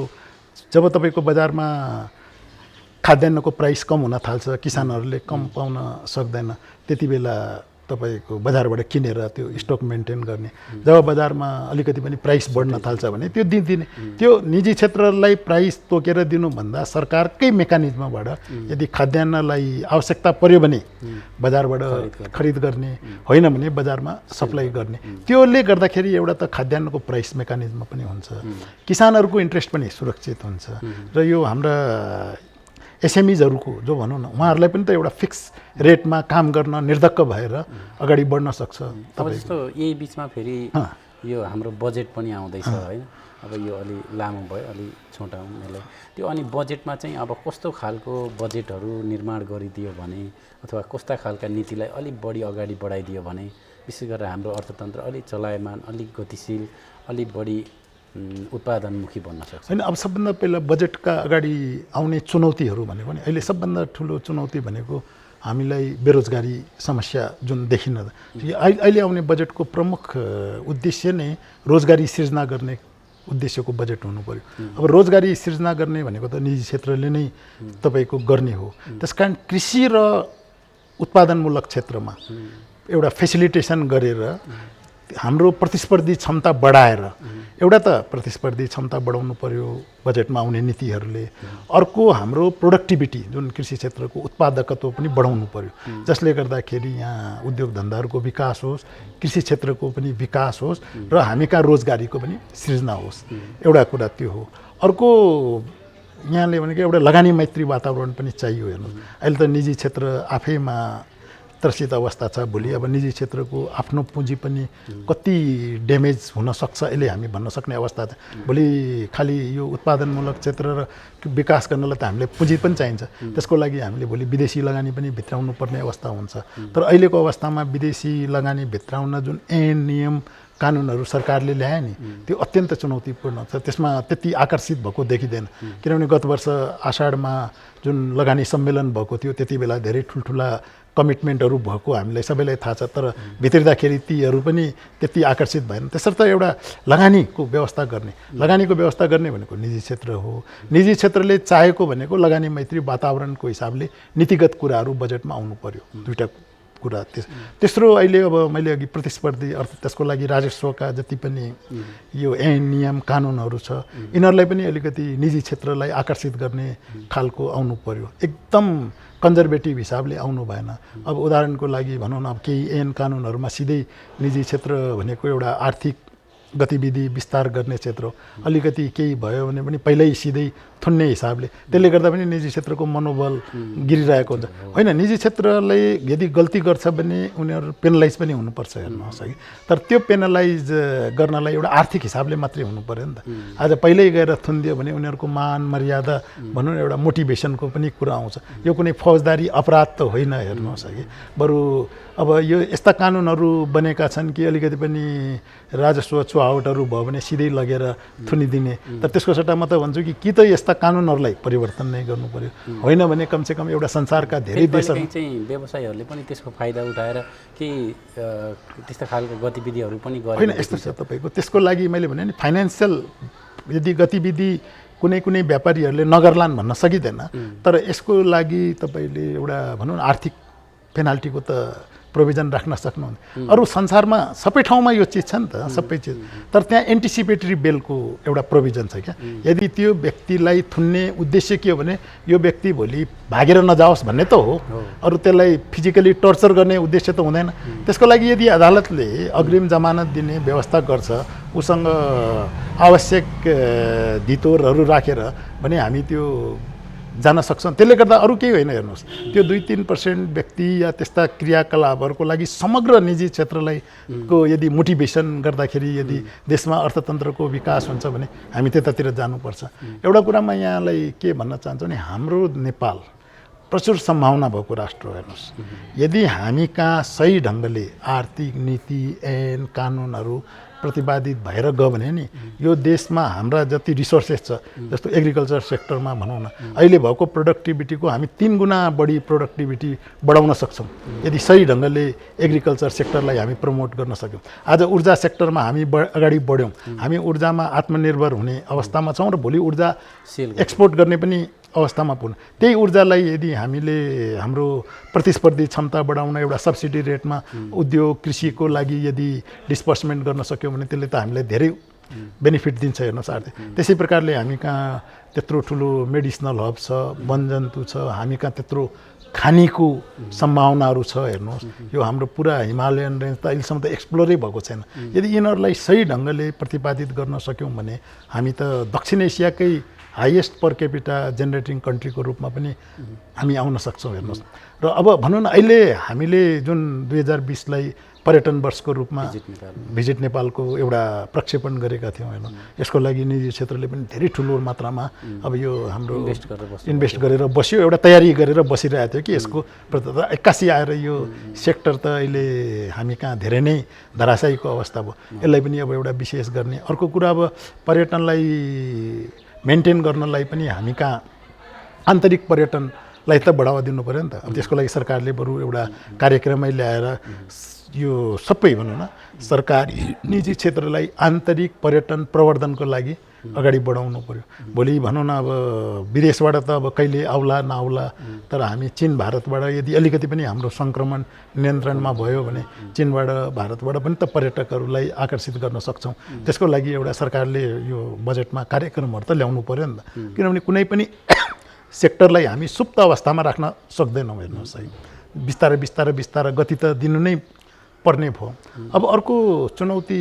A: जब तपाईँको बजारमा खाद्यान्नको प्राइस कम हुन थाल्छ, किसानहरूले कम पाउन सक्दैन, त्यति बेला तपाईँको बजारबाट किनेर त्यो स्टक मेन्टेन गर्ने। जब बजारमा अलिकति पनि प्राइस बढ्न थाल्छ भने त्यो दिने। त्यो निजी क्षेत्रलाई प्राइस तोकेर दिनुभन्दा सरकारकै मेकानिजमबाट यदि खाद्यान्नलाई आवश्यकता पर्यो भने बजारबाट खरिद गर्ने, होइन भने बजारमा सप्लाई गर्ने। त्योले गर्दाखेरि एउटा त खाद्यान्नको प्राइस मेकानिजम पनि हुन्छ, किसानहरूको इन्ट्रेस्ट पनि सुरक्षित हुन्छ र यो हाम्रा एसएमइजहरूको जो भनौँ न उहाँहरूलाई पनि त एउटा फिक्स रेटमा काम गर्न निर्धक्क भएर अगाडि बढ्न सक्छ।
B: अब जस्तो यही बिचमा फेरि यो हाम्रो बजेट पनि आउँदैछ होइन। अब यो अलि लामो भयो, अलि छोटाउँ यसलाई। त्यो अनि बजेटमा चाहिँ अब कस्तो खालको बजेटहरू निर्माण गरिदियो भने अथवा कस्ता खालका नीतिलाई अलिक बढी अगाडि बढाइदियो भने विशेष गरेर हाम्रो अर्थतन्त्र अलिक चलायमान, अलिक गतिशील, अलिक बढी उत्पादनमुखी बन्न सक्छ।
A: होइन, अब सबभन्दा पहिला बजेटका अगाडि आउने चुनौतीहरू भनेको नि अहिले सबभन्दा ठुलो चुनौती भनेको हामीलाई बेरोजगारी समस्या जुन देखिन। अहिले आउने बजेटको प्रमुख उद्देश्य नै रोजगारी सृजना गर्ने उद्देश्यको बजेट हुनु पर्यो। अब रोजगारी सृजना गर्ने भनेको त निजी क्षेत्रले नै तपाईँको गर्ने हो। त्यसकारण कृषि र उत्पादनमूलक क्षेत्रमा एउटा फेसिलिटेसन गरेर हाम्रो प्रतिस्पर्धी क्षमता बढाएर, एउटा त प्रतिस्पर्धी क्षमता बढाउनु पर्यो बजेटमा आउने नीतिहरूले, अर्को हाम्रो प्रोडक्टिभिटी जुन कृषि क्षेत्रको उत्पादकत्व पनि बढाउनु पर्यो, जसले गर्दाखेरि यहाँ उद्योग धन्दाहरूको विकास होस्, कृषि क्षेत्रको पनि विकास होस् र हामी कहाँ रोजगारीको पनि सृजना होस्। एउटा कुरा त्यो हो। अर्को यहाँले भनेको एउटा लगानी मैत्री वातावरण पनि चाहियो। हेर्नु अहिले त निजी क्षेत्र आफैमा त्रसित अवस्था छ। भोलि अब निजी क्षेत्रको आफ्नो पुँजी पनि कति ड्यामेज हुन सक्छ यसले हामी भन्न सक्ने अवस्था छ। भोलि खालि यो उत्पादनमूलक क्षेत्र र विकास गर्नलाई त हामीले पुँजी पनि चाहिन्छ। त्यसको लागि हामीले भोलि विदेशी लगानी पनि भित्राउनु पर्ने अवस्था हुन्छ। तर अहिलेको अवस्थामा विदेशी लगानी भित्राउन जुन ऐन नियम कानुनहरू सरकारले ल्याए नि त्यो अत्यन्त चुनौतीपूर्ण छ। त्यसमा त्यति आकर्षित भएको देखिँदैन। किनभने गत वर्ष आषाढमा जुन लगानी सम्मेलन भएको थियो त्यति बेला धेरै ठुल्ठुला कमिटमेन्टहरू भएको हामीलाई सबैलाई थाहा छ। तर भित्रिँदाखेरि तीहरू पनि त्यति आकर्षित भएन। त्यसर्थ एउटा लगानीको व्यवस्था गर्ने भनेको निजी क्षेत्र हो। निजी क्षेत्रले चाहेको भनेको लगानी मैत्री वातावरणको हिसाबले नीतिगत कुराहरू बजेटमा आउनु पर्यो। दुईवटा कुरा। तेस्रो अहिले अब मैले अघि प्रतिस्पर्धी अर्थ त्यसको लागि राजस्वका जति पनि यो ऐन नियम कानुनहरू छ यिनीहरूलाई पनि अलिकति निजी क्षेत्रलाई आकर्षित गर्ने खालको आउनु पर्यो। एकदम कन्जर्भेटिभ हिसाबले आउनु भएन। अब उदाहरणको लागि भनौँ न, अब केही ऐन कानुनहरूमा सिधै निजी क्षेत्र भनेको एउटा आर्थिक गतिविधि विस्तार गर्ने क्षेत्र अलिकति केही भयो भने पनि पहिल्यै सिधै थुन्ने हिसाबले, त्यसले गर्दा पनि निजी क्षेत्रको मनोबल गिरिरहेको हुन्छ। होइन, निजी क्षेत्रले यदि गल्ती गर्छ भने उनीहरू पेनलाइज पनि हुनुपर्छ हेर्नुहोस् है। तर त्यो पेनलाइज गर्नलाई एउटा आर्थिक हिसाबले मात्रै हुनु पर्यो नि त। आज पहिल्यै गएर थुनिदियो भने उनीहरूको मान मर्यादा भनौँ न एउटा मोटिभेसनको पनि कुरा आउँछ। यो कुनै फौजदारी अपराध त होइन हेर्नुहोस् है। बरु अब यो यस्ता कानुनहरू बनेका छन् कि अलिकति पनि राजस्व चुहावटहरू भयो भने सिधै लगेर थुनिदिने। तर त्यसको सट्टा म त भन्छु कि त यस्ता कानुनहरूलाई परिवर्तन नै गर्नु पर्यो। होइन भने कमसेकम एउटा संसारका धेरै देशहरू
B: चाहिँ व्यवसायीहरूले पनि त्यसको फाइदा उठाएर केही त्यस्ता खालको गतिविधिहरू पनि गरे।
A: होइन, यस्तो छ तपाईँको। त्यसको लागि मैले भने नि फाइनेन्सियल यदि गतिविधि कुनै व्यापारीहरूले नगर्लान् भन्न सकिँदैन। तर यसको लागि तपाईँले एउटा भनौँ न आर्थिक पेनाल्टीको त प्रोभिजन राख्न सक्नुहुन्न। अरू संसारमा सबै ठाउँमा यो चिज छ नि त, सबै चिज। तर त्यहाँ एन्टिसिपेटरी बेलको एउटा प्रोभिजन छ क्या। यदि त्यो व्यक्तिलाई थुन्ने उद्देश्य के हो भने यो व्यक्ति भोलि भागेर नजाओस् भन्ने त हो। अरू त्यसलाई फिजिकली टर्चर गर्ने उद्देश्य त हुँदैन। त्यसको लागि यदि अदालतले अग्रिम जमानत दिने व्यवस्था गर्छ, उसँग आवश्यक धितोरहरू राखेर भने हामी त्यो जान सक्छौँ। त्यसले गर्दा अरू केही होइन, हेर्नुहोस् त्यो 2-3% व्यक्ति या त्यस्ता क्रियाकलापहरूको लागि समग्र निजी क्षेत्रलाई को यदि मोटिभेसन गर्दाखेरि यदि देशमा अर्थतन्त्रको विकास हुन्छ भने हामी त्यतातिर जानुपर्छ। एउटा कुरा म यहाँलाई के भन्न चाहन्छु भने हाम्रो नेपाल प्रचुर सम्भावना भएको राष्ट्र हो। हेर्नुहोस्, यदि हामी कहाँ सही ढङ्गले आर्थिक नीति ऐन कानुनहरू प्रतिपादित भएर गयो भने नि यो देशमा हाम्रा जति रिसोर्सेस छ, जस्तो एग्रिकल्चर सेक्टरमा भनौँ न, अहिले भएको प्रोडक्टिभिटीको हामी 3 गुणा बढी प्रोडक्टिभिटी बढाउन सक्छौँ यदि सही ढङ्गले एग्रिकल्चर सेक्टरलाई हामी प्रमोट गर्न सक्यौँ। आज ऊर्जा सेक्टरमा हामी अगाडि बढ्यौँ, हामी ऊर्जामा आत्मनिर्भर हुने अवस्थामा छौँ र भोलि ऊर्जा एक्सपोर्ट गर्ने पनि अवस्थामा पुग्नु। त्यही ऊर्जालाई यदि हामीले हाम्रो प्रतिस्पर्धी क्षमता बढाउन एउटा सब्सिडी रेटमा उद्योग कृषिको लागि यदि डिस्पर्समेन्ट गर्न सक्यौँ भने त्यसले त हामीलाई धेरै बेनिफिट दिन्छ। हेर्नुहोस् आर्थिक त्यसै प्रकारले हामी कहाँ त्यत्रो ठुलो मेडिसिनल हब छ, वनजन्तु छ, हामी कहाँ त्यत्रो खानीको सम्भावनाहरू छ। हेर्नुहोस् यो हाम्रो पुरा हिमालयन रेन्ज त अहिलेसम्म त एक्सप्लोरै भएको छैन। यदि यिनीहरूलाई सही ढङ्गले प्रतिपादित गर्न सक्यौँ भने हामी त दक्षिण एसियाकै हाइएस्ट पर क्यापिटा जेनेरेटिङ कन्ट्रीको रूपमा पनि हामी आउन सक्छौँ। हेर्नुहोस् र अब भनौँ न अहिले हामीले जुन 2020लाई पर्यटन वर्षको रूपमा भिजिट नेपालको एउटा प्रक्षेपण गरेका थियौँ। हेर्नु यसको लागि निजी क्षेत्रले पनि धेरै ठुलो मात्रामा अब यो हाम्रो इन्भेस्ट गरेर बस्यो, एउटा तयारी गरेर बसिरहेको थियो कि यसको 81 आएर यो सेक्टर त अहिले हामी कहाँ धेरै नै धराशायीको अवस्था भयो। यसलाई पनि अब एउटा विशेष गर्ने। अर्को कुरा अब पर्यटनलाई मेन्टेन गर्नलाई पनि हामी कहाँ आन्तरिक पर्यटनलाई त बढावा दिनु पऱ्यो नि त। अब त्यसको लागि सरकारले बरु एउटा कार्यक्रमै ल्याएर यो सबै भनौँ न सरकारी निजी क्षेत्रलाई आन्तरिक पर्यटन प्रवर्धनको लागि अगाडि बढाउनु पऱ्यो। भोलि भनौँ न अब विदेशबाट त अब कहिले आउला नआउला, तर हामी चीन भारतबाट यदि अलिकति पनि हाम्रो सङ्क्रमण नियन्त्रणमा भयो भने चीनबाट भारतबाट पनि त पर्यटकहरूलाई आकर्षित गर्न सक्छौँ। त्यसको लागि एउटा सरकारले यो बजेटमा कार्यक्रमहरू त ल्याउनु पऱ्यो नि त, किनभने कुनै पनि सेक्टरलाई हामी सुप्त अवस्थामा राख्न सक्दैनौँ। हेर्नुहोस् है, बिस्तारै बिस्तारै बिस्तारै गति त दिनु नै पर्ने भयो। अब अर्को चुनौती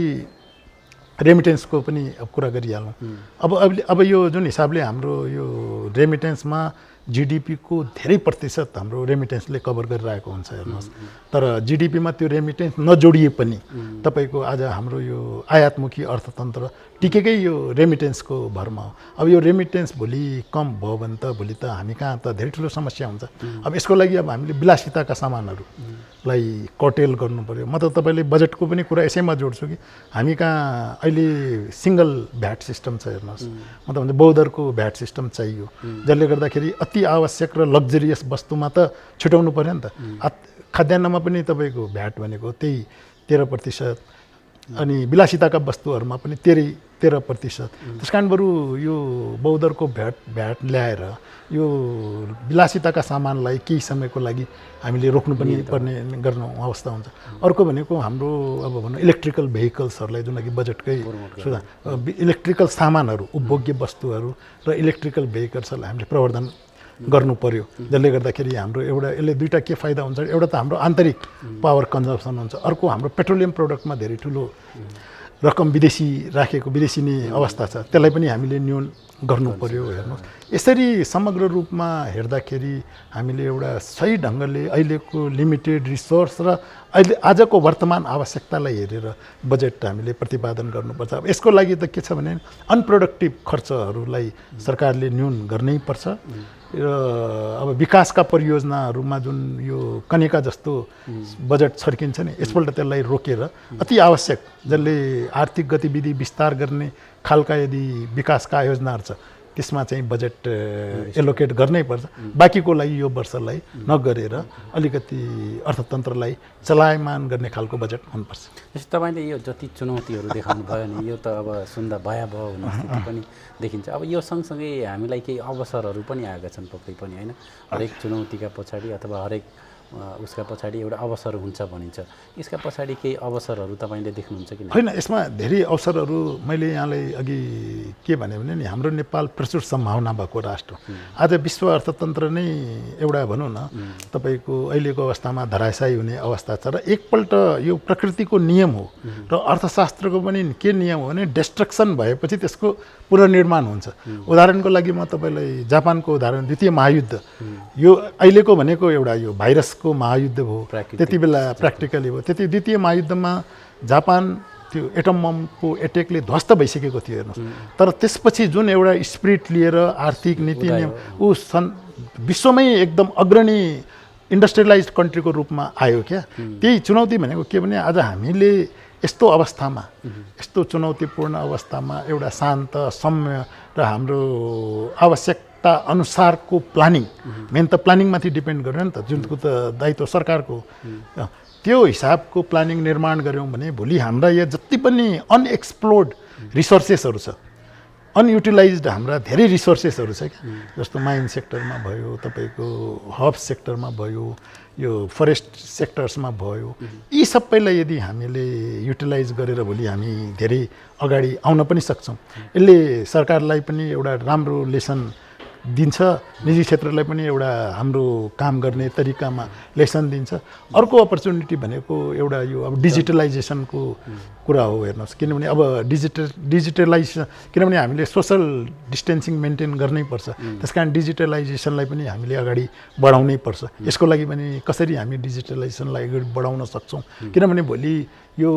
A: रेमिटेन्सको पनि अब कुरा गरिहालौँ। अब यो जुन हिसाबले हाम्रो यो रेमिटेन्समा जिडिपीको धेरै प्रतिशत हाम्रो रेमिटेन्सले कभर गरिरहेको हुन्छ। हेर्नुहोस् तर जिडिपीमा त्यो रेमिटेन्स नजोडिए पनि तपाईँको आज हाम्रो यो आयातमुखी अर्थतन्त्र टिकेकै यो रेमिटेन्सको भरमा हो। अब यो रेमिटेन्स भोलि कम भयो भने त भोलि त हामी कहाँ त धेरै ठुलो समस्या हुन्छ। अब यसको लागि अब हामीले विलासिताका सामानहरूलाई कटेल गर्नु पऱ्यो। म त तपाईँले बजेटको पनि कुरा यसैमा जोड्छु कि हामी कहाँ अहिले सिङ्गल भ्याट सिस्टम छ। हेर्नुहोस् म त भन्छु बहुदरको भ्याट सिस्टम चाहियो, जसले गर्दाखेरि अति आवश्यक र लग्जरियस वस्तुमा त छुट्याउनु पऱ्यो नि त। खाद्यान्नमा पनि तपाईँको भ्याट भनेको त्यही 13%, अनि विलासिताका वस्तुहरूमा पनि 13%। त्यस कारण बरु यो बहुदरको भ्याट ल्याएर यो विलासिताका सामानलाई केही समयको लागि हामीले रोक्नु पनि पर्ने गर्नु अवस्था हुन्छ। अर्को भनेको हाम्रो अब भनौँ इलेक्ट्रिकल भेहिकल्सहरूलाई, जुन कि बजेटकै सुझाव, इलेक्ट्रिकल सामानहरू, उपभोग्य वस्तुहरू र इलेक्ट्रिकल भेहिकल्सहरूलाई हामीले प्रवर्धन गर्नु पर्यो, जसले गर्दाखेरि हाम्रो एउटा यसले दुईवटा के फाइदा हुन्छ। एउटा त हाम्रो आन्तरिक पावर कन्जम्सन हुन्छ, अर्को हाम्रो पेट्रोलियम प्रोडक्टमा धेरै ठुलो रकम विदेशी नै अवस्था छ, त्यसलाई पनि हामीले न्यून गर्नु पर्यो। हेर्नुहोस् यसरी समग्र रूपमा हेर्दाखेरि हामीले एउटा सही ढङ्गले अहिलेको लिमिटेड रिसोर्स र अहिले आजको वर्तमान आवश्यकतालाई हेरेर बजेट हामीले प्रतिपादन गर्नुपर्छ। अब यसको लागि त के छ भने अनप्रोडक्टिभ खर्चहरूलाई सरकारले न्यून गर्नै पर्छ र अब विकासका परियोजनाहरूमा जुन यो कनेका जस्तो बजेट छर्किन्छ नि, यसपल्ट त्यसलाई रोकेर अति आवश्यक जसले आर्थिक गतिविधि विस्तार गर्ने खालका यदि विकासका योजनाहरू छ त्यसमा चाहिँ बजेट एलोकेट गर्नै पर्छ। बाँकीको लागि यो वर्षलाई नगरेर अलिकति अर्थतन्त्रलाई चलायमान गर्ने खालको बजेट हुनुपर्छ।
B: जस्तै तपाईँले यो जति चुनौतीहरू देखाउनु भयो नि, यो त अब सुन्दा भयावह हुने स्थिति पनि देखिन्छ। अब यो सँगसँगै हामीलाई केही अवसरहरू पनि आएका छन् पक्कै पनि, होइन? हरेक चुनौतीका पछाडि अथवा हरेक उसका पछाडि एउटा अवसर हुन्छ भनिन्छ। यसका पछाडि केही अवसरहरू तपाईँले देख्नुहुन्छ कि
A: होइन, यसमा धेरै अवसरहरू मैले यहाँलाई अघि के भने नि हाम्रो नेपाल प्रचुर सम्भावना भएको राष्ट्र हो। आज विश्व अर्थतन्त्र नै एउटा भनौँ न तपाईँको अहिलेको अवस्थामा धराशायी हुने अवस्था छ र एकपल्ट यो प्रकृतिको नियम हो र अर्थशास्त्रको पनि के नियम हो भने डिस्ट्रक्सन भएपछि त्यसको पुनर्निर्माण हुन्छ। उदाहरणको लागि म तपाईँलाई जापानको उदाहरण, द्वितीय महायुद्ध यो अहिलेको भनेको एउटा यो भाइरसको महायुद्ध भयो, त्यति बेला प्र्याक्टिकली भयो। त्यति द्वितीय महायुद्धमा जापान त्यो एटम बमको एटेकले ध्वस्त भइसकेको थियो हेर्नुहोस्। तर त्यसपछि जुन एउटा स्पिरिट लिएर आर्थिक नीति नियम ऊ विश्वमै एकदम अग्रणी इन्डस्ट्रियलाइज कन्ट्रीको रूपमा आयो क्या। त्यही चुनौती भनेको के भने आज हामीले यस्तो अवस्थामा, यस्तो चुनौतीपूर्ण अवस्थामा एउटा शान्त सम्य र हाम्रो आवश्यकता अनुसारको प्लानिङ, मेन त प्लानिङमाथि डिपेन्ड गर्यो नि त, जुनको त दायित्व सरकारको, त्यो हिसाबको प्लानिङ निर्माण गऱ्यौँ भने भोलि हाम्रा यहाँ जति पनि अनएक्सप्लोर्ड रिसोर्सेसहरू छ, अनयुटिलाइज्ड हाम्रा धेरै रिसोर्सेसहरू छ क्या, जस्तो माइन सेक्टरमा भयो, तपाईँको हब सेक्टरमा भयो, यो फरेस्ट सेक्टर्समा भयो, यी सबैलाई यदि हामीले युटिलाइज गरेर भोलि हामी धेरै अगाडि आउन पनि सक्छौँ। यसले सरकारलाई पनि एउटा राम्रो लेसन दिन्छ, निजी क्षेत्रलाई पनि एउटा हाम्रो काम गर्ने तरिकामा लेसन दिन्छ। अर्को अपर्च्युनिटी भनेको एउटा यो अब डिजिटलाइजेसनको कुरा हो हेर्नुहोस्, किनभने अब डिजिटलाइजेसन, किनभने हामीले सोसल डिस्टेन्सिङ मेन्टेन गर्नै पर्छ, त्यस कारण डिजिटलाइजेसनलाई पनि हामीले अगाडि बढाउनै पर्छ। यसको लागि पनि कसरी हामी डिजिटलाइजेसनलाई अगाडि बढाउन सक्छौँ, किनभने भोलि यो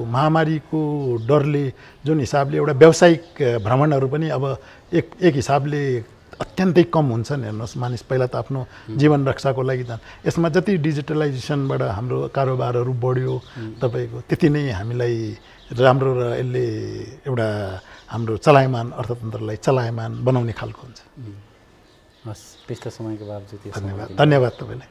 A: महामारीको डरले जुन हिसाबले एउटा व्यावसायिक भ्रमणहरू पनि अब एक हिसाबले अत्यन्तै कम हुन्छन् हेर्नुहोस्। मानिस पहिला त आफ्नो जीवन रक्षाको लागि त, यसमा जति डिजिटलाइजेसनबाट हाम्रो कारोबारहरू बढ्यो तपाईँको त्यति नै हामीलाई राम्रो र यसले एउटा हाम्रो चलायमान अर्थतन्त्रलाई चलायमान बनाउने खालको हुन्छ।
B: हस्, व्यस्त समयको बावजुद
A: धन्यवाद तपाईँलाई।